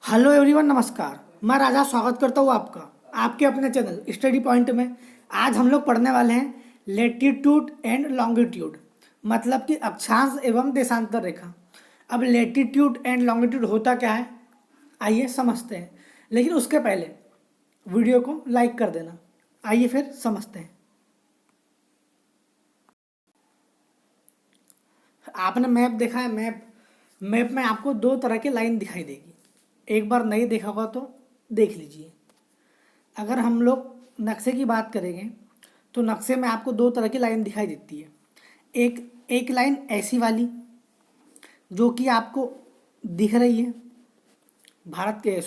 Hello everyone, नमस्कार। मैं राजा स्वागत करता हूँ आपका आपके अपने चैनल स्टडी पॉइंट में। आज हम लोग पढ़ने वाले हैं लेटीट्यूड एंड लॉन्गिट्यूड, मतलब कि अक्षांश एवं देशांतर रेखा। अब लेटीट्यूड एंड लॉन्गिट्यूड होता क्या है, आइए समझते हैं। लेकिन उसके पहले वीडियो को लाइक कर देना। आइए फिर समझते हैं। आपने मैप देखा है? मैप में आपको दो तरह की लाइन दिखाई देगी। एक बार नहीं देखा होगा तो देख लीजिए। अगर हम लोग नक्शे की बात करेंगे तो नक्शे में आपको दो तरह की लाइन दिखाई देती है। एक एक लाइन ऐसी वाली जो कि आपको दिख रही है भारत के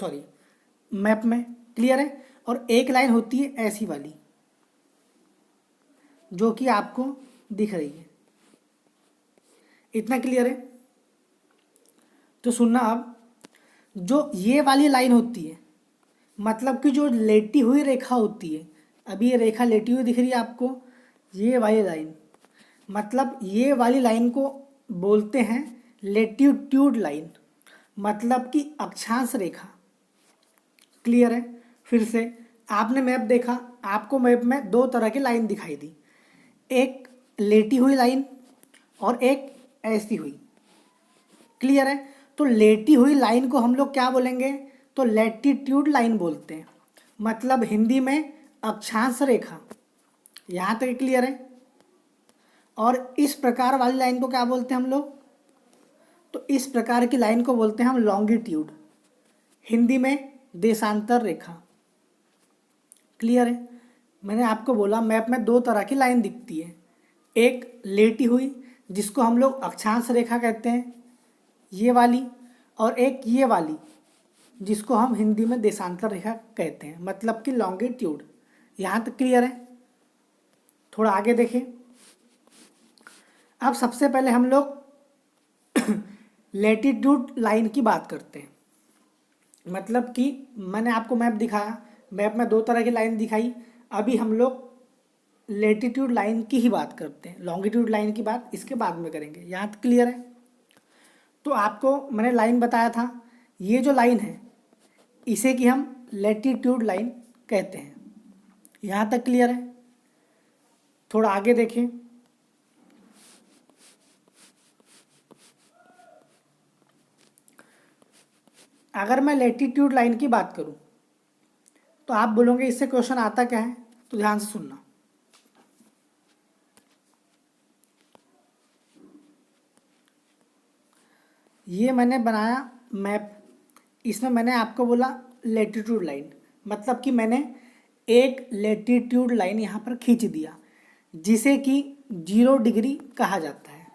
मैप में, क्लियर है। और एक लाइन होती है ऐसी वाली जो कि आपको दिख रही है। इतना क्लियर है? तो सुनना अब। जो ये वाली लाइन होती है, मतलब कि जो लेटी हुई रेखा होती है, अभी ये रेखा लेटी हुई दिख रही है आपको, ये वाली लाइन, मतलब ये वाली लाइन को बोलते हैं लेटीट्यूड लाइन, मतलब कि अक्षांश रेखा। क्लियर है? फिर से आपने मैप देखा, आपको मैप में दो तरह की लाइन दिखाई दी, एक लेटी हुई लाइन और एक ऐसी हुई। क्लियर है? तो लेटी हुई लाइन को हम लोग क्या बोलेंगे? तो लेटीट्यूड लाइन बोलते हैं, मतलब हिंदी में अक्षांश रेखा। यहाँ तक क्लियर है? और इस प्रकार वाली लाइन को क्या बोलते हैं हम लोग? तो इस प्रकार की लाइन को बोलते हैं हम लॉन्गिट्यूड, हिंदी में देशांतर रेखा। क्लियर है? मैंने आपको बोला मैप में दो तरह की लाइन दिखती है, एक लेटी हुई जिसको हम लोग अक्षांश रेखा कहते हैं, ये वाली, और एक ये वाली जिसको हम हिंदी में देशांतर रेखा कहते हैं, मतलब कि लॉन्गिट्यूड। यहाँ तक क्लियर है? थोड़ा आगे देखें। अब सबसे पहले हम लोग लेटीट्यूड लाइन की बात करते हैं, मतलब कि मैंने आपको मैप दिखाया, मैप में दो तरह की लाइन दिखाई। अभी हम लोग लेटीट्यूड लाइन की ही बात करते हैं, लॉन्गिट्यूड लाइन की बात इसके बाद में करेंगे। यहाँ तक क्लियर है? तो आपको मैंने लाइन बताया था, ये जो लाइन है इसे कि हम लेटीट्यूड लाइन कहते हैं। यहाँ तक क्लियर है? थोड़ा आगे देखें। अगर मैं लेटीट्यूड लाइन की बात करूं तो आप बोलोगे इससे क्वेश्चन आता क्या है, तो ध्यान से सुनना। ये मैंने बनाया मैप, इसमें मैंने आपको बोला लेटीट्यूड लाइन, मतलब कि मैंने एक लेटीट्यूड लाइन यहाँ पर खींच दिया जिसे कि 0 डिग्री कहा जाता है।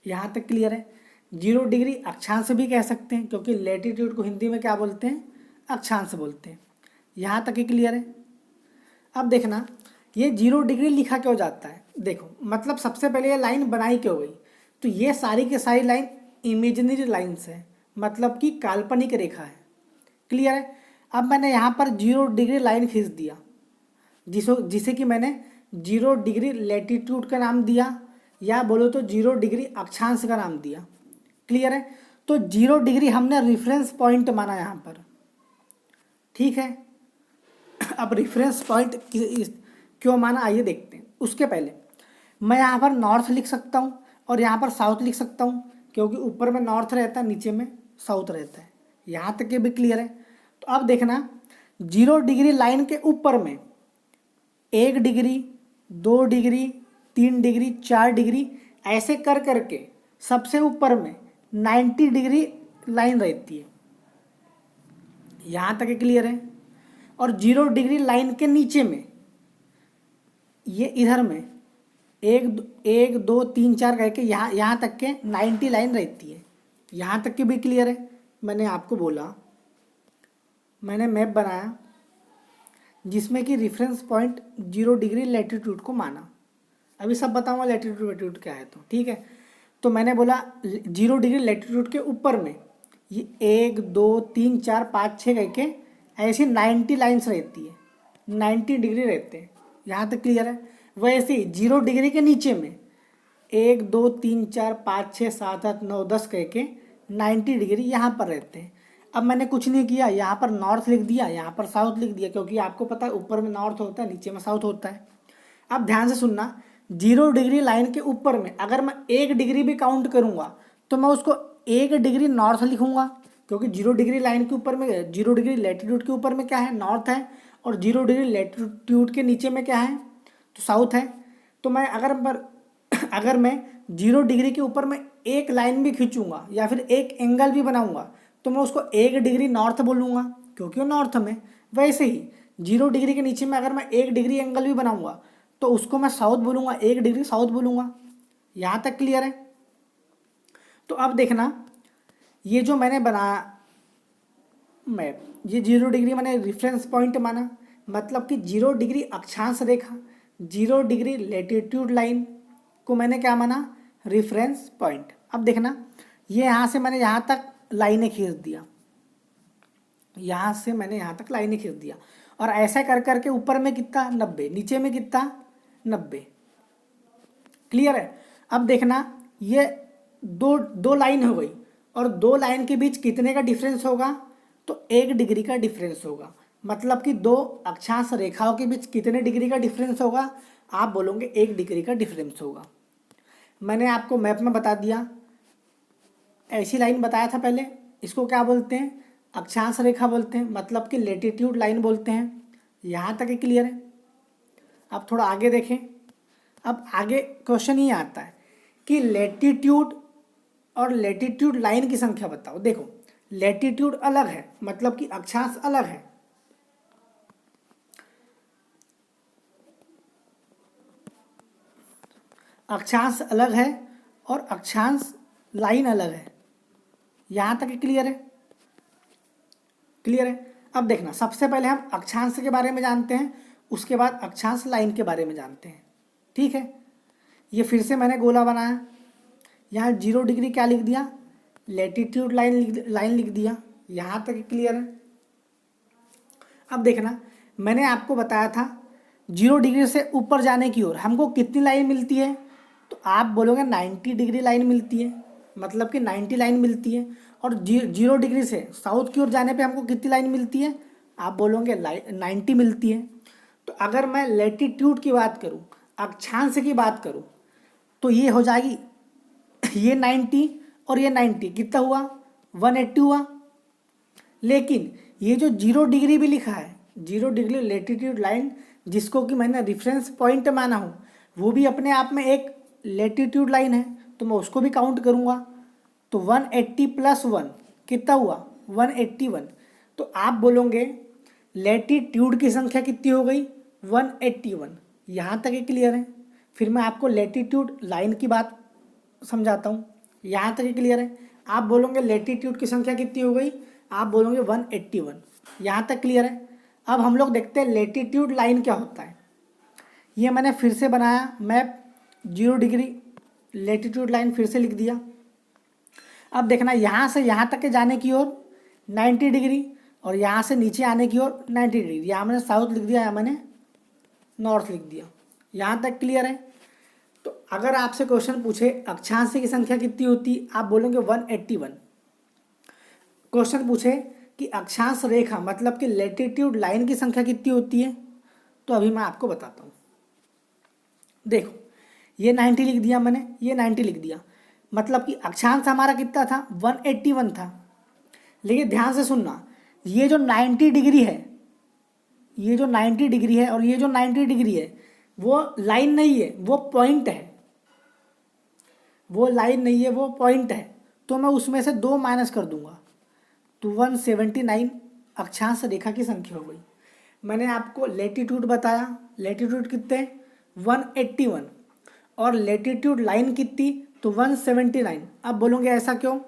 यहाँ तक क्लियर है? 0 डिग्री अक्षांश भी कह सकते हैं, क्योंकि लेटीट्यूड को हिंदी में क्या बोलते हैं? अक्षांश बोलते हैं। यहाँ तक ही क्लियर है? अब देखना, ये 0 डिग्री लिखा क्यों जाता है। देखो, मतलब सबसे पहले ये लाइन बनाई क्यों गई, तो ये सारी की सारी लाइन इमेजिनरी लाइन्स है, मतलब कि काल्पनिक रेखा है। क्लियर है? अब मैंने यहाँ पर 0 डिग्री लाइन खींच दिया जिसे कि मैंने 0 डिग्री लेटीट्यूड का नाम दिया, या बोलो तो 0 डिग्री अक्षांश का नाम दिया। क्लियर है? तो 0 डिग्री हमने रेफरेंस पॉइंट माना यहाँ पर। ठीक है? अब रेफरेंस पॉइंट क्यों माना, आइए देखते हैं। उसके पहले मैं यहाँ पर नॉर्थ लिख सकता हूँ और यहाँ पर साउथ लिख सकता हूँ, क्योंकि ऊपर में नॉर्थ रहता है, नीचे में साउथ रहता है। यहाँ तक के भी क्लियर है? तो अब देखना, 0 डिग्री लाइन के ऊपर में 1 डिग्री, 2 डिग्री, 3 डिग्री, 4 डिग्री, ऐसे कर करके सबसे ऊपर में 90 डिग्री लाइन रहती है। यहाँ तक क्लियर है? और 0 डिग्री लाइन के नीचे में ये इधर में 1 2 3 4 करके यहाँ तक के 90 लाइन रहती है। यहाँ तक के भी क्लियर है? मैंने आपको बोला मैंने मैप बनाया जिसमें कि रेफरेंस पॉइंट 0 डिग्री लेटीट्यूड को माना। अभी सब बताऊंगा लेटीट्यूड वेटीट्यूड क्या है, तो ठीक है। तो मैंने बोला 0 डिग्री लेटीट्यूड के ऊपर में ये 1 2 3 4 5 6 करके ऐसी 90 लाइन्स रहती है, 90 डिग्री रहते हैं। यहाँ तक क्लियर है? वैसे ही 0 डिग्री के नीचे में 1 2 3 4 5 6 7 8 9 10 करके 90 डिग्री यहाँ पर रहते हैं। अब मैंने कुछ नहीं किया, यहाँ पर नॉर्थ लिख दिया, यहाँ पर साउथ लिख दिया, क्योंकि आपको पता है ऊपर में नॉर्थ होता है, नीचे में साउथ होता है। अब ध्यान से सुनना, 0 डिग्री लाइन के ऊपर में अगर मैं 1 डिग्री भी काउंट करूँगा तो मैं उसको 1 डिग्री नॉर्थ लिखूँगा, क्योंकि 0 डिग्री लाइन के ऊपर में 0 डिग्री लेटीट्यूड के ऊपर में क्या है, नॉर्थ है, और 0 डिग्री लेटीट्यूड के नीचे में क्या है, तो साउथ है। तो मैं अगर मैं 0 डिग्री के ऊपर में एक लाइन भी खींचूंगा या फिर एक एंगल भी बनाऊंगा तो मैं उसको 1 डिग्री नॉर्थ बोलूँगा, क्योंकि वो नॉर्थ में। वैसे ही 0 डिग्री के नीचे में अगर मैं 1 डिग्री एंगल भी बनाऊंगा तो उसको मैं साउथ बोलूँगा, 1 डिग्री साउथ बोलूँगा। यहाँ तक क्लियर है? तो अब देखना, ये जो मैंने बनाया मैप, ये 0 डिग्री मैंने रेफरेंस पॉइंट माना, मतलब कि 0 डिग्री अक्षांश रेखा, 0 डिग्री लेटीट्यूड लाइन को मैंने क्या माना, रेफरेंस पॉइंट। अब देखना, ये यहाँ से मैंने यहाँ तक लाइनें खींच दिया, यहाँ से मैंने यहाँ तक लाइनें खींच दिया, और ऐसा कर करके ऊपर में कितना 90, नीचे में कितना 90। क्लियर है? अब देखना, ये दो लाइन हो गई, और दो लाइन के बीच कितने का डिफरेंस होगा, तो 1 डिग्री का डिफरेंस होगा। मतलब कि दो अक्षांश रेखाओं के बीच कितने डिग्री का डिफरेंस होगा, आप बोलोगे 1 डिग्री का डिफरेंस होगा। मैंने आपको मैप में बता दिया, ऐसी लाइन बताया था पहले, इसको क्या बोलते हैं, अक्षांश रेखा बोलते हैं, मतलब कि लेटीट्यूड लाइन बोलते हैं। यहाँ तक क्लियर है? अब थोड़ा आगे देखें। अब आगे क्वेश्चन ये आता है कि लेटीट्यूड और लेटीट्यूड लाइन की संख्या बताओ। देखो, लेटीट्यूड अलग है, मतलब कि अक्षांश अलग है, अक्षांश अलग है और अक्षांश लाइन अलग है। यहाँ तक क्लियर है? क्लियर है? अब देखना, सबसे पहले हम अक्षांश के बारे में जानते हैं, उसके बाद अक्षांश लाइन के बारे में जानते हैं। ठीक है? ये फिर से मैंने गोला बनाया, यहाँ 0 डिग्री क्या लिख दिया, लेटीट्यूड लाइन लिख दिया। यहाँ तक क्लियर है? अब देखना, मैंने आपको बताया था 0 डिग्री से ऊपर जाने की ओर हमको कितनी लाइन मिलती है, तो आप बोलोगे 90 डिग्री लाइन मिलती है, मतलब कि 90 लाइन मिलती है। और 0 डिग्री से साउथ की ओर जाने पे हमको कितनी लाइन मिलती है, आप बोलोगे 90 मिलती है। तो अगर मैं लेटीट्यूड की बात करूं, अक्षांश की बात करूं, तो ये हो जाएगी ये 90 और ये 90, कितना हुआ, 180 हुआ। लेकिन ये जो 0 डिग्री भी लिखा है, 0 डिग्री लेटीट्यूड लाइन, जिसको कि मैंने रेफरेंस पॉइंट माना हूँ, वो भी अपने आप में एक लेटीट्यूड लाइन है, तो मैं उसको भी काउंट करूँगा। तो 180 + 1 कितना हुआ, 181। तो आप बोलोगे लेटीट्यूड की संख्या कितनी हो गई, 181। यहाँ तक ही क्लियर है? फिर मैं आपको लेटीट्यूड लाइन की बात समझाता हूँ। यहाँ तक ही क्लियर है? आप बोलोगे लेटीट्यूड की संख्या कितनी हो गई, आप बोलोगे 181। यहाँ तक क्लियर है? अब हम लोग देखते हैं लेटीट्यूड लाइन क्या होता है। ये मैंने फिर से बनाया मैप, 0 डिग्री लेटीट्यूड लाइन फिर से लिख दिया। अब देखना, यहाँ से यहाँ तक के जाने की ओर 90 डिग्री, और यहाँ से नीचे आने की ओर 90 डिग्री। यहाँ मैंने साउथ लिख दिया, यहाँ मैंने नॉर्थ लिख दिया। यहाँ तक क्लियर है? तो अगर आपसे क्वेश्चन पूछे अक्षांश की संख्या कितनी होती, आप बोलेंगे 181। क्वेश्चन पूछे कि अक्षांश रेखा मतलब कि लेटीट्यूड लाइन की संख्या कितनी होती है, तो अभी मैं आपको बताता हूँ। देखो, ये 90 लिख दिया मैंने, ये 90 लिख दिया, मतलब कि अक्षांश हमारा कितना था, 181 था। लेकिन ध्यान से सुनना, ये जो 90 डिग्री है, ये जो 90 डिग्री है और ये जो 90 डिग्री है, वो लाइन नहीं है, वो पॉइंट है। वो लाइन नहीं है, वो पॉइंट है। तो मैं उसमें से 2 माइनस कर दूंगा, तो 179 अक्षांश रेखा की संख्या हो गई। मैंने आपको लेटीट्यूड बताया, लेटीट्यूड कितने, 181, और लेटीट्यूड लाइन कितनी, तो 179। अब बोलोगे ऐसा क्यों,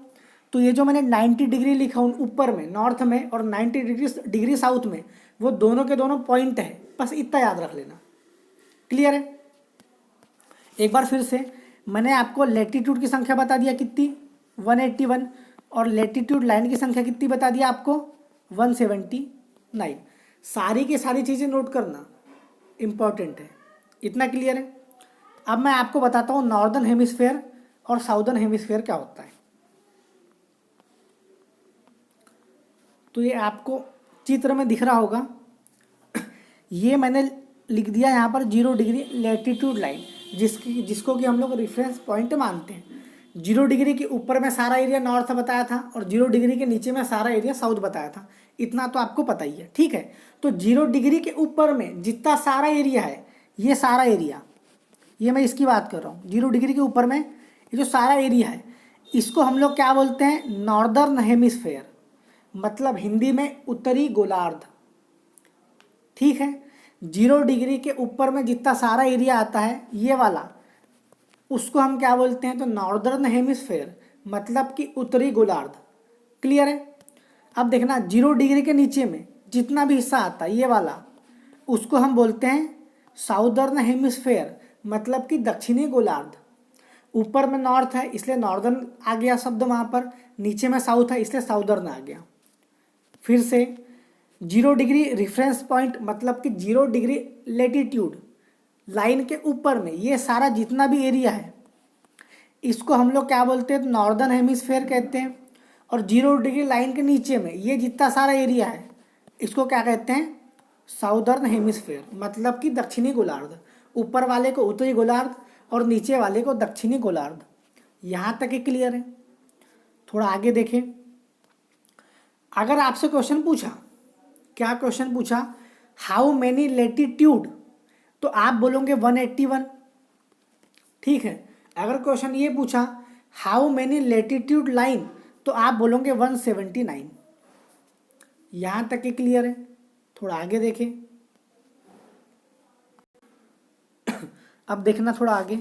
तो ये जो मैंने 90 डिग्री लिखा हूँ ऊपर में नॉर्थ में और 90 डिग्री साउथ में, वो दोनों के दोनों पॉइंट है, बस इतना याद रख लेना। क्लियर है? एक बार फिर से, मैंने आपको लेटीट्यूड की संख्या बता दिया कितनी, 181, और लेटीट्यूड लाइन की संख्या कितनी बता दिया आपको, 179। सारी की सारी चीज़ें नोट करना, इम्पॉर्टेंट है। इतना क्लियर है? अब मैं आपको बताता हूँ नॉर्दर्न हेमिस्फेयर और साउदर्न हेमिस्फेयर क्या होता है। तो ये आपको चित्र में दिख रहा होगा। ये मैंने लिख दिया यहाँ पर 0 डिग्री लैटिट्यूड लाइन, जिसको कि हम लोग रेफरेंस पॉइंट मानते हैं। 0 डिग्री के ऊपर में सारा एरिया नॉर्थ बताया था और 0 डिग्री के नीचे में सारा एरिया साउथ बताया था। इतना तो आपको पता ही है, ठीक है। तो 0 डिग्री के ऊपर में जितना सारा एरिया है, ये सारा एरिया, ये मैं इसकी बात कर रहा हूँ। 0 डिग्री के ऊपर में ये जो सारा एरिया है, इसको हम लोग क्या बोलते हैं? नॉर्दर्न हेमिस्फेयर, मतलब हिंदी में उत्तरी गोलार्ध, ठीक है। 0 डिग्री के ऊपर में जितना सारा एरिया आता है, ये वाला, उसको हम क्या बोलते हैं? तो नॉर्दर्न हेमिस्फेयर, मतलब कि उत्तरी गोलार्ध। क्लियर है? अब देखना, 0 डिग्री के नीचे में जितना भी हिस्सा आता है, ये वाला, उसको हम बोलते हैं साउदर्न हेमिस्फेयर, मतलब कि दक्षिणी गोलार्ध। ऊपर में नॉर्थ है इसलिए नॉर्दर्न आ गया शब्द वहाँ पर, नीचे में साउथ है इसलिए साउदर्न आ गया। फिर से 0 डिग्री रेफरेंस पॉइंट, मतलब कि 0 डिग्री लेटीट्यूड लाइन के ऊपर में ये सारा जितना भी एरिया है, इसको हम लोग क्या बोलते हैं? तो नॉर्दर्न हेमिस्फेयर कहते हैं। और 0 डिग्री लाइन के नीचे में ये जितना सारा एरिया है, इसको क्या कहते हैं? साउदर्न हेमिस्फेयर, मतलब कि दक्षिणी गोलार्ध। ऊपर वाले को उत्तरी गोलार्ध और नीचे वाले को दक्षिणी गोलार्ध। यहाँ तक ही क्लियर है? थोड़ा आगे देखें। अगर आपसे क्वेश्चन पूछा, क्या क्वेश्चन पूछा? हाउ मेनी लेटीट्यूड, तो आप बोलोगे 181, ठीक है। अगर क्वेश्चन ये पूछा हाउ मेनी लेटीट्यूड लाइन, तो आप बोलोगे 179। यहाँ तक ही क्लियर है? थोड़ा आगे देखें। अब देखना थोड़ा आगे।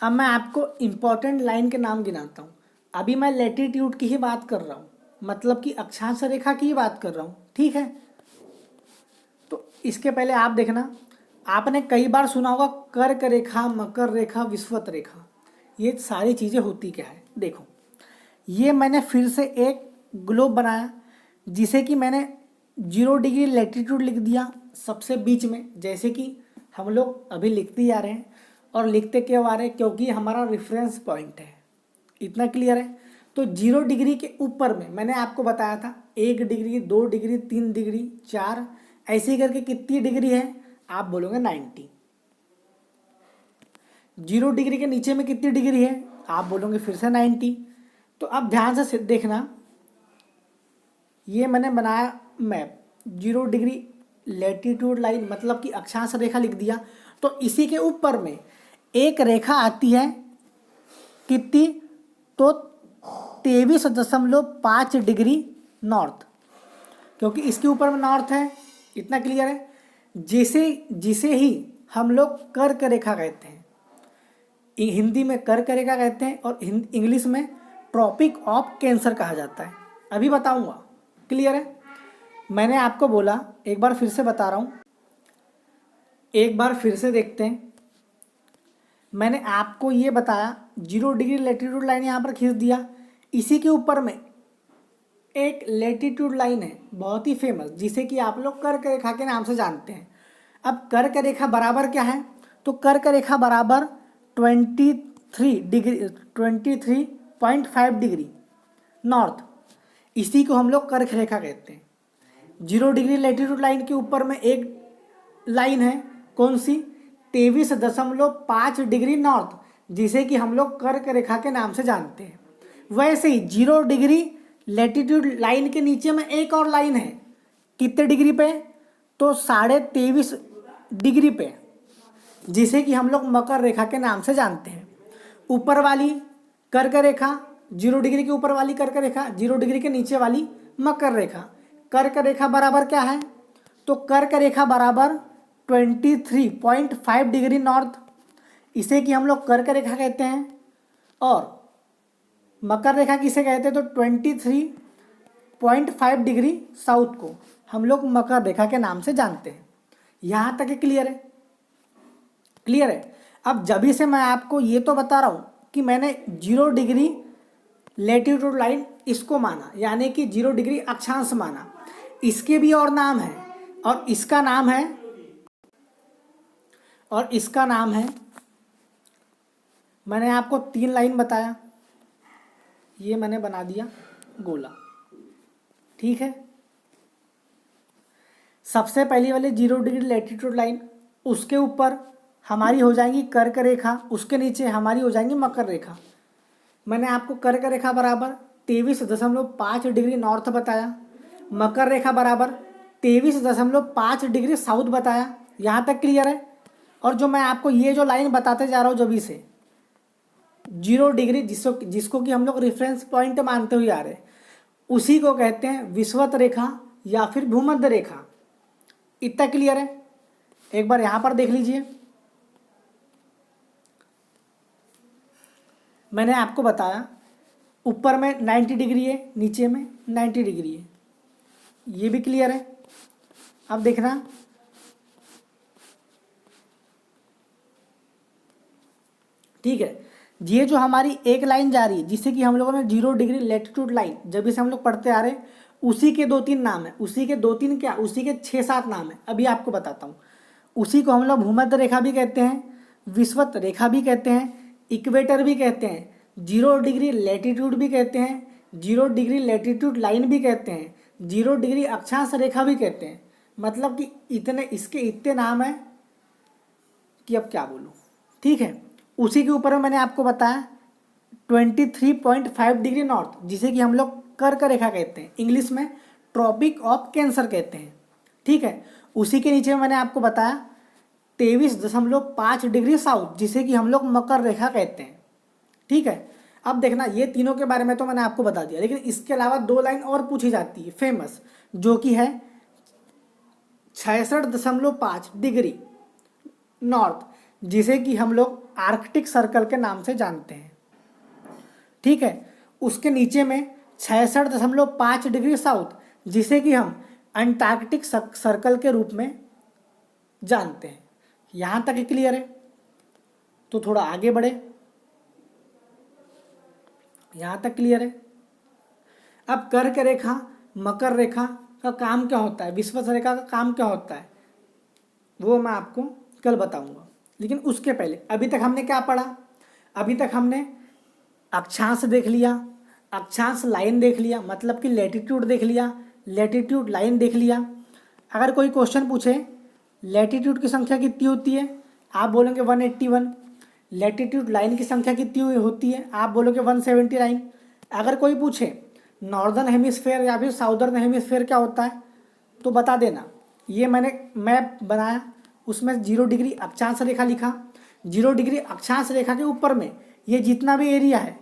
अब मैं आपको इम्पोर्टेंट लाइन के नाम गिनाता हूँ। अभी मैं लेटीट्यूड की ही बात कर रहा हूँ, मतलब कि अक्षांश रेखा की ही बात कर रहा हूँ, ठीक है। तो इसके पहले आप देखना, आपने कई बार सुना होगा कर्क रेखा, मकर रेखा, विषुवत रेखा। ये सारी चीज़ें होती क्या है? देखो, ये मैंने फिर से एक ग्लोब बनाया, जिसे कि मैंने 0 डिग्री लेटीट्यूड लिख दिया सबसे बीच में, जैसे कि हम लोग अभी लिखते ही आ रहे हैं। और लिखते क्यों आ रहे हैं? क्योंकि हमारा रेफरेंस पॉइंट है। इतना क्लियर है? तो 0 डिग्री के ऊपर में मैंने आपको बताया था 1 डिग्री, 2 डिग्री, 3 डिग्री, 4, ऐसे ही करके कितनी डिग्री है? आप बोलोगे 90। 0 डिग्री के नीचे में कितनी डिग्री है? आप बोलोगे फिर से 90। तो अब ध्यान से देखना, ये मैंने बनाया मैप, 0 डिग्री लेटीट्यूड लाइन, मतलब कि अक्षांश रेखा लिख दिया। तो इसी के ऊपर में एक रेखा आती है, कितनी? तो 23.5 डिग्री नॉर्थ, क्योंकि इसके ऊपर में नॉर्थ है। इतना क्लियर है? जिसे ही हम लोग कर्क रेखा कहते हैं, हिंदी में कर्क रेखा कहते हैं और इंग्लिश में ट्रॉपिक ऑफ कैंसर कहा जाता है। अभी बताऊंगा। क्लियर है? मैंने आपको बोला, एक बार फिर से बता रहा हूँ, एक बार फिर से देखते हैं। मैंने आपको ये बताया 0 डिग्री लेटीट्यूड लाइन यहाँ पर खींच दिया। इसी के ऊपर में एक लेटीट्यूड लाइन है बहुत ही फेमस, जिसे कि आप लोग कर्क रेखा के नाम से जानते हैं। अब कर्क रेखा बराबर क्या है? तो कर्क रेखा बराबर 23.5 डिग्री नॉर्थ, इसी को हम लोग कर्क रेखा कहते हैं। 0 डिग्री लेटीट्यूड लाइन के ऊपर में एक लाइन है, कौन सी? 23.5 डिग्री नॉर्थ, जिसे कि हम लोग कर्क रेखा के नाम से जानते हैं। वैसे ही 0 डिग्री लेटीट्यूड लाइन के नीचे में एक और लाइन है, कितने डिग्री पे? तो 23.5 डिग्री पे, जिसे कि हम लोग मकर रेखा के नाम से जानते हैं। ऊपर वाली कर्क रेखा, 0 डिग्री के ऊपर वाली कर्क रेखा, 0 डिग्री के नीचे वाली मकर रेखा। कर्क रेखा बराबर क्या है? तो कर्क रेखा बराबर 23.5 डिग्री नॉर्थ, इसे कि हम लोग कर्क रेखा कहते हैं। और मकर रेखा किसे कहते हैं? तो 23.5 डिग्री साउथ को हम लोग मकर रेखा के नाम से जानते हैं। यहाँ तक क्लियर है? क्लियर है? अब जभी से मैं आपको ये तो बता रहा हूँ कि मैंने 0 डिग्री लेटीट्यूड लाइन इसको माना, यानी कि 0 डिग्री अक्षांश माना। इसके भी और नाम है, और इसका नाम है, मैंने आपको 3 लाइन बताया, ये मैंने बना दिया गोला। ठीक है। सबसे पहली वाली 0 डिग्री लैटिट्यूड लाइन, उसके ऊपर हमारी हो जाएंगी कर्क रेखा, उसके नीचे हमारी हो जाएंगी मकर रेखा। मैंने आपको कर्क रेखा बराबर 23.5 डिग्री नॉर्थ बताया, मकर रेखा बराबर 23.5 डिग्री साउथ बताया। यहाँ तक क्लियर है। और जो मैं आपको ये जो लाइन बताते जा रहा हूँ जब से 0 डिग्री, जिसको कि हम लोग रेफरेंस पॉइंट मानते हुए आ रहे हैं, उसी को कहते हैं विषुवत रेखा या फिर भूमध्य रेखा। इतना क्लियर है। एक बार यहाँ पर देख लीजिए, मैंने आपको बताया ऊपर में 90 डिग्री है, नीचे में 90 डिग्री है, ये भी क्लियर है। अब देखना, ठीक है। ये जो हमारी एक लाइन जा रही है जिससे कि हम लोगों ने 0 डिग्री लैटिट्यूड लाइन जब इसे हम लोग पढ़ते आ रहे हैं, उसी के 2-3 नाम है, उसी के 2-3 क्या, उसी के 6-7 नाम है। अभी आपको बताता हूँ। उसी को हम लोग भूमध्य रेखा भी कहते हैं, विषुवत रेखा भी कहते हैं, इक्वेटर भी कहते हैं, 0 डिग्री लैटिट्यूड भी कहते हैं, 0 डिग्री लैटिट्यूड लाइन भी कहते हैं, 0 डिग्री अक्षांश रेखा भी कहते हैं। मतलब कि इतने इसके इतने नाम हैं कि अब क्या बोलूँ। ठीक है। उसी के ऊपर मैंने आपको बताया 23.5 डिग्री नॉर्थ, जिसे कि हम लोग कर्क रेखा कहते हैं, इंग्लिश में ट्रॉपिक ऑफ कैंसर कहते हैं। ठीक है। उसी के नीचे मैंने आपको बताया 23.5 डिग्री साउथ, जिसे कि हम लोग मकर रेखा कहते हैं। ठीक है। अब देखना, ये तीनों के बारे में तो मैंने आपको बता दिया, लेकिन इसके अलावा 2 लाइन और पूछी जाती है फेमस, जो कि है 66.5 डिग्री नॉर्थ, जिसे कि हम लोग आर्कटिक सर्कल के नाम से जानते हैं। ठीक है। उसके नीचे में 66.5 डिग्री साउथ, जिसे कि हम अंटार्कटिक सर्कल के रूप में जानते हैं। यहाँ तक क्लियर है। तो थोड़ा आगे बढ़े, यहाँ तक क्लियर है। अब कर्क रेखा मकर रेखा का काम क्या होता है, विषुवत रेखा का काम क्या होता है, वो मैं आपको कल बताऊंगा। लेकिन उसके पहले अभी तक हमने क्या पढ़ा, अभी तक हमने अक्षांश देख लिया, अक्षांश लाइन देख लिया, मतलब कि लैटिट्यूड देख लिया, लैटिट्यूड लाइन देख लिया। अगर कोई क्वेश्चन पूछे लैटिट्यूड की संख्या कितनी होती है, आप बोलेंगे 181। लैटिट्यूड लाइन की संख्या कितनी होती है, आप बोलोगे 179। अगर कोई पूछे नॉर्दर्न हेमिस्फेयर या फिर साउदर्न हेमिस्फेयर क्या होता है, तो बता देना। ये मैंने मैप बनाया, उसमें 0 डिग्री अक्षांश रेखा लिखा, 0 डिग्री अक्षांश रेखा के ऊपर में ये जितना भी एरिया है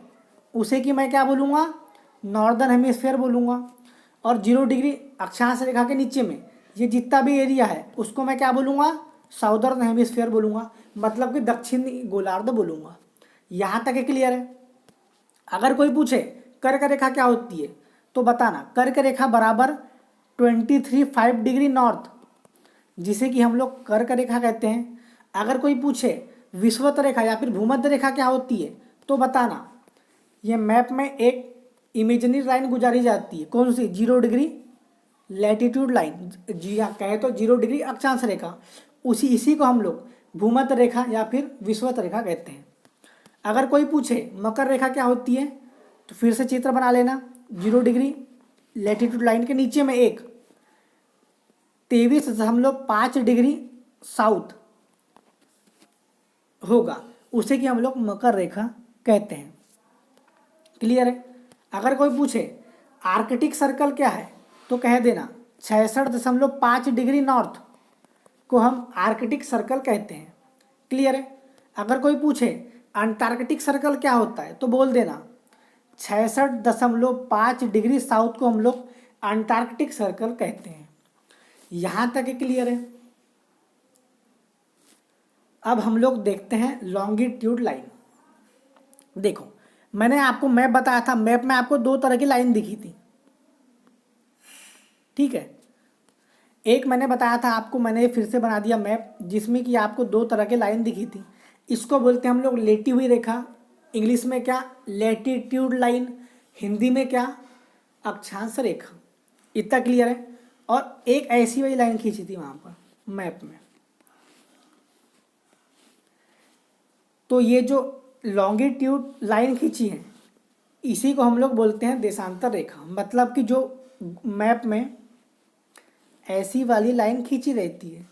उसे कि मैं क्या बोलूँगा, नॉर्दर्न हेमिस्फेयर बोलूँगा। और 0 डिग्री अक्षांश रेखा के नीचे में ये जितना भी एरिया है उसको मैं क्या बोलूँगा, साउदर्न हेमिस्फेयर बोलूँगा, मतलब कि दक्षिणी गोलार्ध बोलूँगा। यहाँ तक क्लियर है। अगर कोई पूछे कर्क रेखा क्या होती है, तो बताना कर्क रेखा बराबर 23.5 डिग्री नॉर्थ, जिसे कि हम लोग कर्क रेखा कहते हैं। अगर कोई पूछे विषुवत रेखा या फिर भूमध्य रेखा क्या होती है, तो बताना ये मैप में एक इमेजिनरी लाइन गुजारी जाती है, कौन सी, 0 डिग्री लैटिट्यूड लाइन, जी हाँ, कहे तो 0 डिग्री अक्षांश रेखा, इसी को हम लोग भूमध्य रेखा या फिर विषुवत रेखा कहते हैं। अगर कोई पूछे मकर रेखा क्या होती है, तो फिर से चित्र बना लेना, 0 डिग्री लैटिट्यूड लाइन के नीचे में एक 23.5 डिग्री साउथ होगा, उसे कि हम लोग मकर रेखा कहते हैं। क्लियर है। अगर कोई पूछे आर्कटिक सर्कल क्या है, तो कह देना 66.5 डिग्री नॉर्थ को हम आर्कटिक सर्कल कहते हैं। क्लियर है। अगर कोई पूछे अंटार्कटिक सर्कल क्या होता है, तो बोल देना 66.5 डिग्री साउथ को हम लोग अंटार्कटिक सर्कल कहते हैं। यहाँ तक क्लियर है। अब हम लोग देखते हैं लॉन्गिट्यूड लाइन। देखो, मैंने आपको मैप बताया था, मैप में आपको 2 तरह की लाइन दिखी थी। ठीक है। एक मैंने बताया था आपको, मैंने फिर से बना दिया मैप, जिसमें कि आपको 2 तरह की लाइन दिखी थी। इसको बोलते हैं हम लोग लेटी हुई रेखा, इंग्लिश में क्या, लैटिट्यूड लाइन, हिंदी में क्या, अक्षांश रेखा। इतना क्लियर है। और एक ऐसी वाली लाइन खींची थी वहाँ पर मैप में। तो ये जो लॉन्गिट्यूड लाइन खींची है, इसी को हम लोग बोलते हैं देशांतर रेखा, मतलब कि जो मैप में ऐसी वाली लाइन खींची रहती है,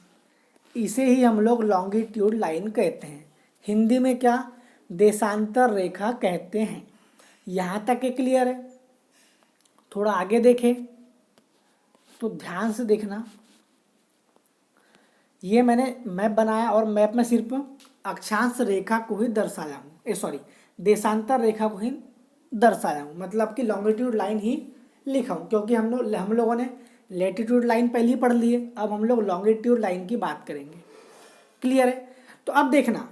इसे ही हम लोग लॉन्गिट्यूड लाइन कहते हैं। हिंदी में क्या, देशांतर रेखा कहते हैं। यहाँ तक ये क्लियर है। थोड़ा आगे देखें तो ध्यान से देखना, ये मैंने मैप बनाया और मैप में सिर्फ अक्षांश रेखा को ही दर्शाया हूँ, देशांतर रेखा को ही दर्शाया हूँ, मतलब कि लॉन्गिट्यूड लाइन ही लिखा हूँ, क्योंकि हम लोगों ने लेटीट्यूड लाइन पहले ही पढ़ ली है। अब हम लोग लॉन्गिट्यूड लाइन की बात करेंगे। क्लियर है? तो अब देखना,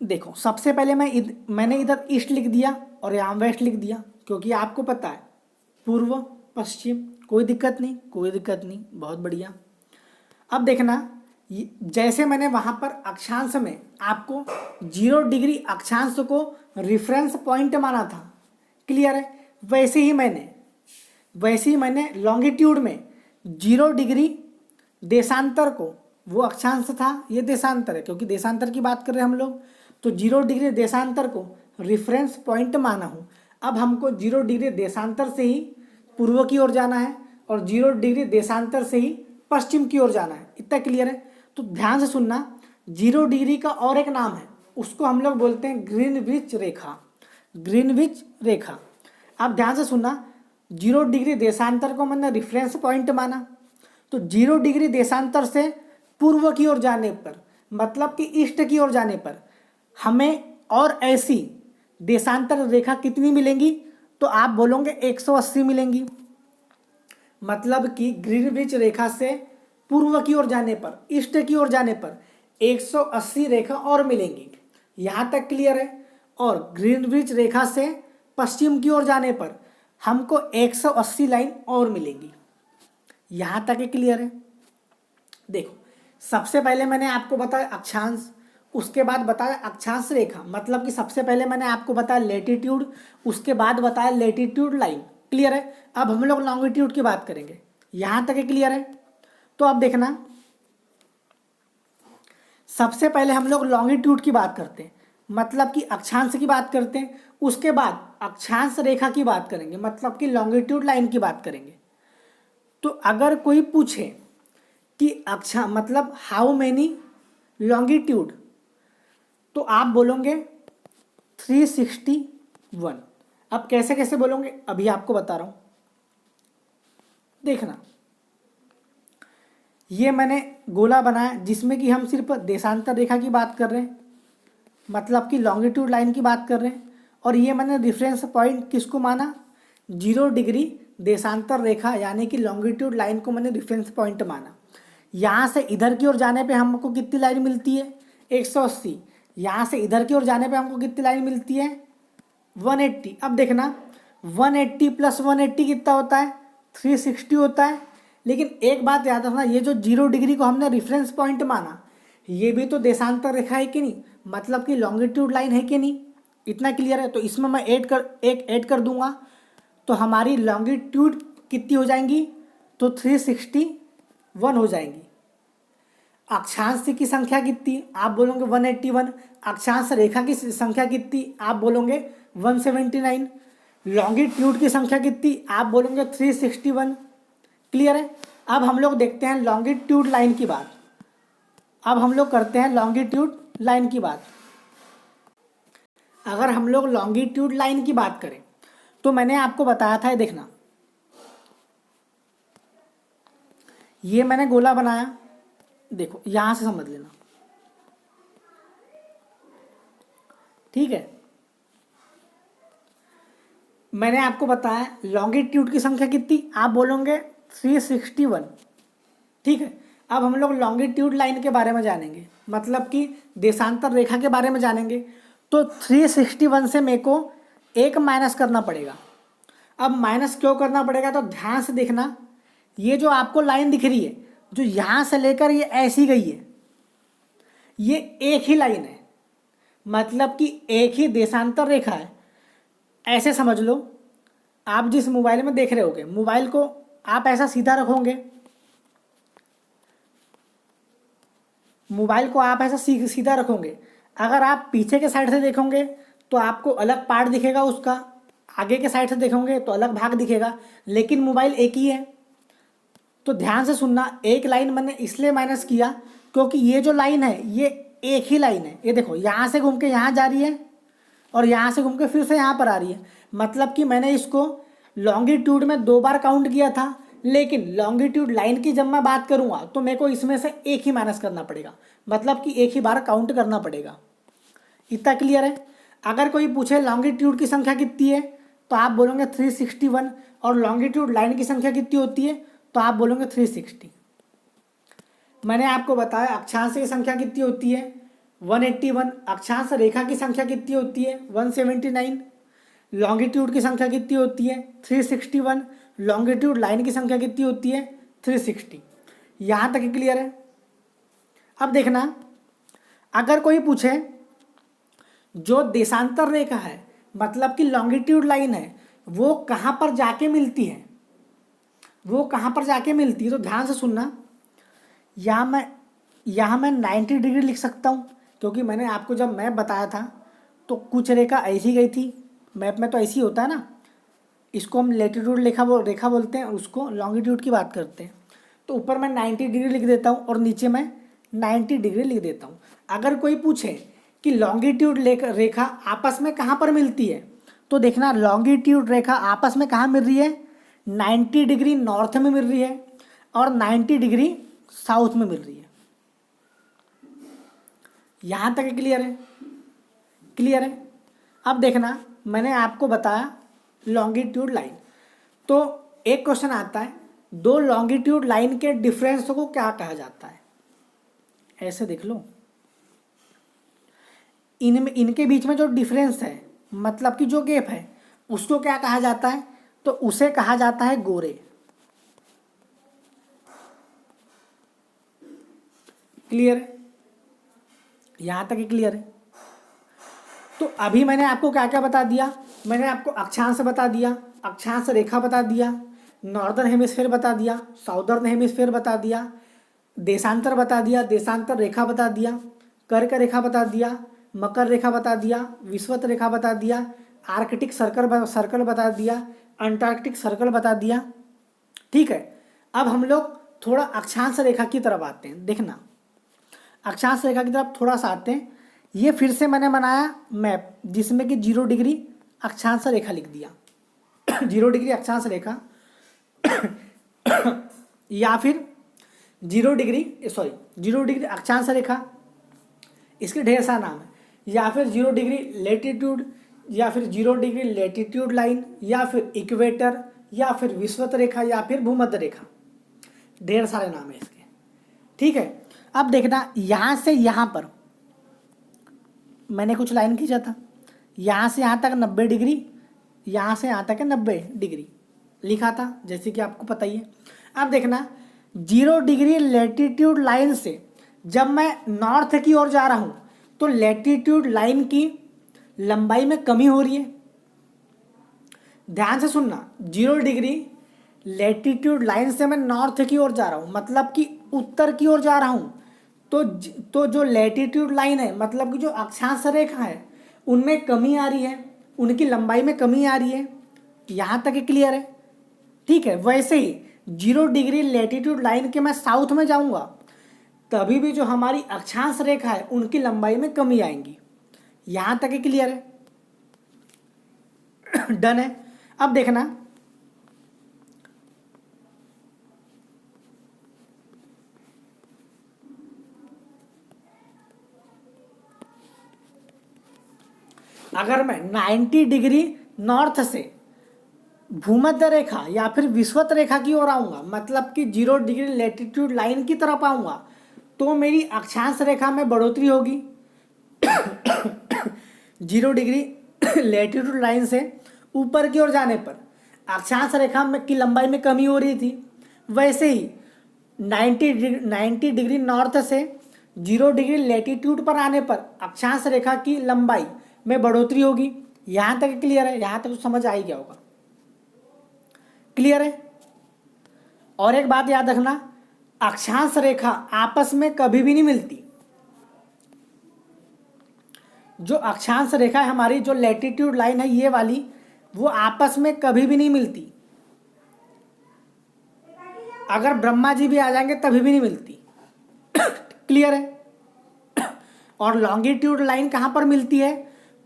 देखो सबसे पहले मैंने इधर ईस्ट लिख दिया और यहाँ वेस्ट लिख दिया, क्योंकि आपको पता है पूर्व पश्चिम, कोई दिक्कत नहीं, कोई दिक्कत नहीं, बहुत बढ़िया। अब देखना, जैसे मैंने वहाँ पर अक्षांश में आपको 0 डिग्री अक्षांश को रेफरेंस पॉइंट माना था, क्लियर है, वैसे ही मैंने लॉन्गिट्यूड में 0 डिग्री देशांतर को, वो अक्षांश था, ये देशांतर है, क्योंकि देशांतर की बात कर रहे हैं हम लोग, तो 0 डिग्री देशांतर को रेफरेंस पॉइंट माना हूँ। अब हमको 0 डिग्री देशांतर से ही पूर्व की ओर जाना है और 0 डिग्री देशांतर से ही पश्चिम की ओर जाना है। इतना क्लियर है? तो ध्यान से सुनना, 0 डिग्री का और एक नाम है, उसको हम लोग बोलते हैं ग्रीनविच रेखा। ग्रीनविच रेखा। अब ध्यान से सुनना, 0 डिग्री देशांतर को मैंने रेफरेंस पॉइंट माना, तो 0 डिग्री देशांतर से पूर्व की ओर जाने पर, मतलब कि ईस्ट की ओर जाने पर हमें और ऐसी देशांतर रेखा कितनी मिलेंगी, तो आप बोलोगे 180 मिलेंगी। मतलब कि ग्रीनविच रेखा से पूर्व की ओर जाने पर, ईस्ट की ओर जाने पर 180 रेखा और मिलेंगी। यहाँ तक क्लियर है? और ग्रीनविच रेखा से पश्चिम की ओर जाने पर हमको 180 लाइन और मिलेंगी। यहाँ तक क्लियर है? देखो, सबसे पहले मैंने आपको बताया अक्षांश, उसके बाद बताया अक्षांश रेखा, मतलब कि सबसे पहले मैंने आपको बताया लेटीट्यूड, उसके बाद बताया लेटीट्यूड लाइन। क्लियर है? अब हम लोग लॉन्गिट्यूड की बात करेंगे। यहाँ तक क्लियर है? तो अब देखना, सबसे पहले हम लोग लॉन्गिट्यूड की बात करते हैं, मतलब कि अक्षांश की बात करते हैं, उसके बाद अक्षांश रेखा की बात करेंगे, मतलब कि लॉन्गिट्यूड लाइन की बात करेंगे। तो अगर कोई पूछे कि मतलब हाउ मेनी लॉन्गिट्यूड, तो आप बोलोगे 361। अब कैसे कैसे बोलोगे, अभी आपको बता रहा हूं। देखना, ये मैंने गोला बनाया जिसमें कि हम सिर्फ देशांतर रेखा की बात कर रहे हैं, मतलब कि लॉन्गिट्यूड लाइन की बात कर रहे हैं, और ये मैंने रेफरेंस पॉइंट किसको माना, 0 डिग्री देशांतर रेखा यानी कि लॉन्गिट्यूड लाइन को मैंने रेफरेंस पॉइंट माना। यहाँ से इधर की ओर जाने पे हमको कितनी लाइन मिलती है, 180। यहाँ से इधर की ओर जाने पे हमको कितनी लाइन मिलती है, 180। अब देखना, 180 प्लस 180 कितना होता है, 360 होता है। लेकिन एक बात याद रखना, ये जो 0 डिग्री को हमने रेफरेंस पॉइंट माना, ये भी तो देशांतर रेखा है कि नहीं, मतलब कि लॉन्गिट्यूड लाइन है कि नहीं। इतना क्लियर है? तो इसमें मैं एक ऐड कर दूंगा, तो हमारी लॉन्गिट्यूड कितनी हो जाएंगी, तो 361 हो जाएंगी। अक्षांश की संख्या कितनी, आप बोलोगे 181। अक्षांश रेखा की संख्या कितनी, आप बोलोगे 179। लॉन्गिट्यूड की संख्या कितनी, आप बोलोगे 361। क्लियर है? अब हम लोग देखते हैं लॉन्गिट्यूड लाइन की बात। अब हम लोग करते हैं लॉन्गिट्यूड लाइन की बात। अगर हम लोग लॉन्गिट्यूड लाइन की बात करें, तो मैंने आपको बताया था, देखना, ये मैंने गोला बनाया, देखो यहां से समझ लेना, ठीक है। मैंने आपको बताया लॉन्गिट्यूड की संख्या कितनी, आप बोलोगे 361, ठीक है। अब हम लोग लॉन्गिट्यूड लाइन के बारे में जानेंगे, मतलब कि देशांतर रेखा के बारे में जानेंगे। तो 361 से मेरे को एक माइनस करना पड़ेगा। अब माइनस क्यों करना पड़ेगा, तो ध्यान से देखना, ये जो आपको लाइन दिख रही है, जो यहाँ से लेकर ये ऐसी गई है, ये एक ही लाइन है, मतलब कि एक ही देशांतर रेखा है। ऐसे समझ लो, आप जिस मोबाइल में देख रहे होगे, मोबाइल को आप ऐसा सीधा रखोगे, मोबाइल को आप ऐसा सीधा रखोगे, अगर आप पीछे के साइड से देखोगे तो आपको अलग पार्ट दिखेगा उसका, आगे के साइड से देखोगे तो अलग भाग दिखेगा, लेकिन मोबाइल एक ही है। तो ध्यान से सुनना, एक लाइन मैंने इसलिए माइनस किया क्योंकि ये जो लाइन है ये एक ही लाइन है। ये देखो, यहाँ से घूम के यहाँ जा रही है और यहाँ से घूम के फिर से यहाँ पर आ रही है। मतलब कि मैंने इसको लॉन्गिट्यूड में 2 बार काउंट किया था, लेकिन लॉन्गिट्यूड लाइन की जब मैं बात करूँगा तो मेरे को इसमें से एक ही माइनस करना पड़ेगा, मतलब कि एक ही बार काउंट करना पड़ेगा। इतना क्लियर है। अगर कोई पूछे लॉन्गिट्यूड की संख्या कितनी है तो आप बोलोगे 361, और लॉन्गिट्यूड लाइन की संख्या कितनी होती है तो आप बोलोगे 360। मैंने आपको बताया अक्षांश की संख्या कितनी होती है 181, अक्षांश रेखा की संख्या कितनी होती है 179, लॉन्गिट्यूड की संख्या कितनी होती है 361, लॉन्गिट्यूड लाइन की संख्या कितनी होती है 360। यहाँ तक क्लियर है। अब देखना, अगर कोई पूछे जो देशांतर रेखा है मतलब कि लॉन्गिट्यूड लाइन है वो कहाँ पर जाके मिलती है, वो कहाँ पर जाके मिलती है, तो ध्यान से सुनना। यहाँ मैं 90 डिग्री लिख सकता हूँ, क्योंकि मैंने आपको जब मैप बताया था तो कुछ रेखा ऐसी गई थी, मैप में तो ऐसी होता है ना, इसको हम लेटीट्यूड रेखा बोलते हैं, उसको लॉन्गिट्यूड की बात करते हैं। तो ऊपर मैं 90 डिग्री लिख देता हूँ और नीचे मैं 90 डिग्री लिख देता हूँ। अगर कोई पूछे कि लॉन्गिट्यूड रेखा आपस में कहाँ पर मिलती है, तो देखना लॉन्गिट्यूड रेखा आपस में कहाँ मिल रही है, 90 डिग्री नॉर्थ में मिल रही है और 90 डिग्री साउथ में मिल रही है। यहाँ तक क्लियर है? क्लियर है। अब देखना, मैंने आपको बताया लॉन्गिट्यूड लाइन, तो एक क्वेश्चन आता है, दो लॉन्गिट्यूड लाइन के डिफरेंस को क्या कहा जाता है। ऐसे देख लो, इनके बीच में जो डिफरेंस है मतलब कि जो गैप है उसको क्या कहा जाता है, तो उसे कहा जाता है गोरे। क्लियर है? यहां तक क्लियर है। तो अभी मैंने आपको क्या क्या बता दिया, मैंने आपको अक्षांश बता दिया, अक्षांश रेखा बता दिया, नॉर्दर्न हेमिस्फीयर बता दिया, साउदर्न हेमिस्फीयर बता दिया, देशांतर बता दिया, देशांतर रेखा बता दिया, कर्क रेखा बता दिया, मकर रेखा बता दिया, विषुवत रेखा बता दिया, आर्कटिक सर्कल बता दिया, अंटार्कटिक सर्कल बता दिया। ठीक है, अब हम लोग थोड़ा अक्षांश रेखा की तरफ आते हैं। देखना, अक्षांश रेखा की तरफ थोड़ा सा आते हैं। ये फिर से मैंने बनाया मैप जिसमें कि 0 डिग्री अक्षांश रेखा लिख दिया 0 डिग्री अक्षांश रेखा या फिर 0 डिग्री अक्षांश रेखा, इसके ढेर सारा नाम है, या फिर 0 डिग्री लेटीट्यूड, या फिर 0 डिग्री लेटीट्यूड लाइन, या फिर इक्वेटर, या फिर विषुवत रेखा, या फिर भूमध्य रेखा। ढेर सारे नाम है इसके। ठीक है, अब देखना, यहाँ से यहाँ पर मैंने कुछ लाइन खींचा था, यहाँ से यहाँ तक 90 डिग्री, यहाँ से यहाँ तक है 90 डिग्री लिखा था, जैसे कि आपको पता ही है। अब देखना, 0 डिग्री लेटीट्यूड लाइन से जब मैं नॉर्थ की ओर जा रहा हूँ तो लेटीट्यूड लाइन की लंबाई में कमी हो रही है। ध्यान से सुनना, 0 डिग्री लेटीट्यूड लाइन से मैं नॉर्थ की ओर जा रहा हूँ, मतलब कि उत्तर की ओर जा रहा हूँ, तो जो लेटीट्यूड लाइन है मतलब कि जो अक्षांश रेखा है उनमें कमी आ रही है, उनकी लंबाई में कमी आ रही है। यहाँ तक क्लियर है? ठीक है, वैसे ही 0 डिग्री लेटीट्यूड लाइन के मैं साउथ में जाऊँगा तभी भी जो हमारी अक्षांश रेखा है उनकी लंबाई में कमी आएंगी। यहाँ तक क्लियर है? डन है। अब देखना, अगर मैं 90 डिग्री नॉर्थ से भूमध्य रेखा या फिर विषुवत रेखा की ओर आऊँगा, मतलब कि 0 डिग्री लेटीट्यूड लाइन की तरफ आऊँगा, तो मेरी अक्षांश रेखा में बढ़ोतरी होगी 0 डिग्री लेटीट्यूड लाइन से ऊपर की ओर जाने पर अक्षांश रेखा में की लंबाई में कमी हो रही थी। वैसे ही 90 डिग्री नॉर्थ से 0 डिग्री लेटीट्यूड पर आने पर अक्षांश रेखा की लंबाई में बढ़ोतरी होगी। यहाँ तक क्लियर है? यहाँ तक तो समझ आ ही गया होगा। क्लियर है? और एक बात याद रखना, अक्षांश रेखा आपस में कभी भी नहीं मिलती। जो अक्षांश रेखा है हमारी, जो लेटीट्यूड लाइन है ये वाली, वो आपस में कभी भी नहीं मिलती। अगर ब्रह्मा जी भी आ जाएंगे तभी भी नहीं मिलती। क्लियर है। और लॉन्गिट्यूड लाइन कहाँ पर मिलती है,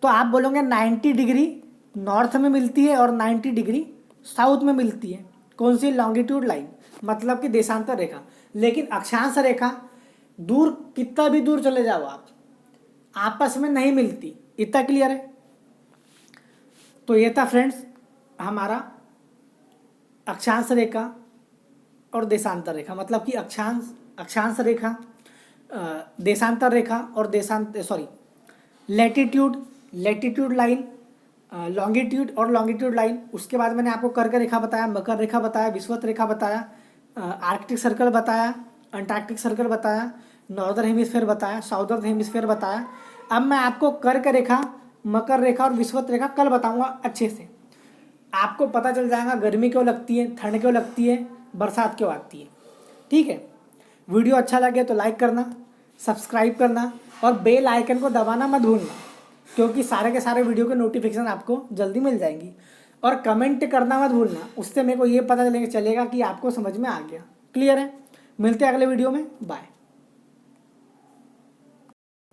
तो आप बोलोगे 90 डिग्री नॉर्थ में मिलती है और 90 डिग्री साउथ में मिलती है। कौन सी? लॉन्गिट्यूड लाइन, मतलब कि देशांतर रेखा। लेकिन अक्षांश रेखा दूर, कितना भी दूर चले जाओ आप, आपस में नहीं मिलती। इतना क्लियर है। तो ये था फ्रेंड्स हमारा अक्षांश रेखा और देशांतर रेखा, मतलब कि अक्षांश रेखा, देशांतर रेखा और लैटिट्यूड लाइन, लॉन्गिट्यूड और लॉन्गिट्यूड लाइन। उसके बाद मैंने आपको कर्क रेखा बताया, मकर रेखा बताया, विषुवत रेखा बताया, आर्कटिक सर्कल बताया, अंटार्कटिक सर्कल बताया, नॉर्दर्न हेमिस्फीयर बताया, साउदर्न हेमिस्फीयर बताया। अब मैं आपको कर्क रेखा, मकर रेखा और विषुवत रेखा कल बताऊंगा अच्छे से। आपको पता चल जाएगा गर्मी क्यों लगती है, ठंड क्यों लगती है, बरसात क्यों आती है। ठीक है। वीडियो अच्छा लगे तो लाइक करना, सब्सक्राइब करना और बेल आइकन को दबाना मत भूलना, क्योंकि सारे के सारे वीडियो के नोटिफिकेशन आपको जल्दी मिल जाएंगी। और कमेंट करना मत भूलना, उससे मेरे को ये पता चलेगा कि आपको समझ में आ गया। क्लियर है। मिलते हैं अगले वीडियो में। बाय।